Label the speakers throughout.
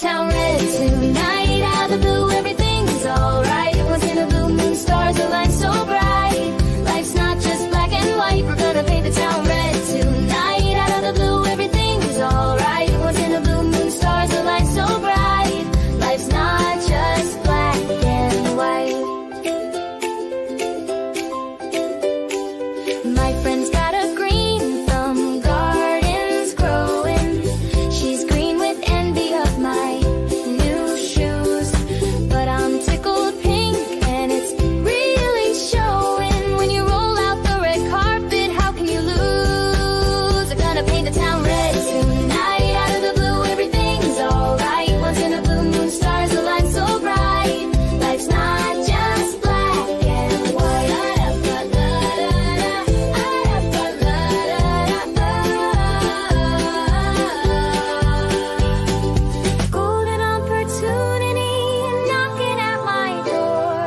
Speaker 1: town red tonight. Out of the blue, everything's alright. Once in a blue moon, stars align so bright. Life's not just black and white. We're gonna paint the town red tonight. Out of the blue, everything's alright. Once in a blue moon, stars align so bright. Life's not just black and white. My friend's got a green thumb, gardens growing. She's green with envy of my new shoes. But I'm tickled pink and it's really showing. When you roll out the red carpet, how can you lose? I'm gonna paint the town red tonight. Out of the blue, everything's alright. Once in a blue moon, stars align so bright. Life's not just black and white. Golden opportunity knocking at my door.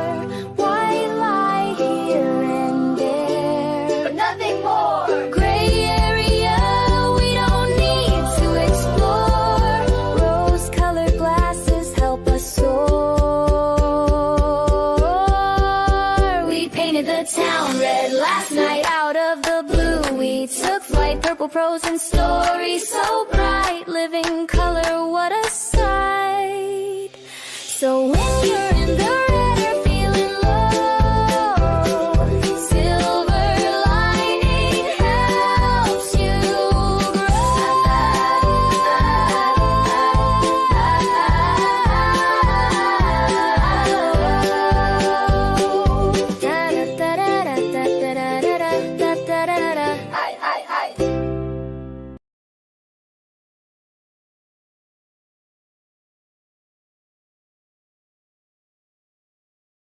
Speaker 1: Why lie here and there? But nothing more. Gray area we don't need to explore. Rose-colored glasses help us soar. We painted the town red last night. Out of the blue we took flight. Purple prose and stories so bright. Living color, what a sight. So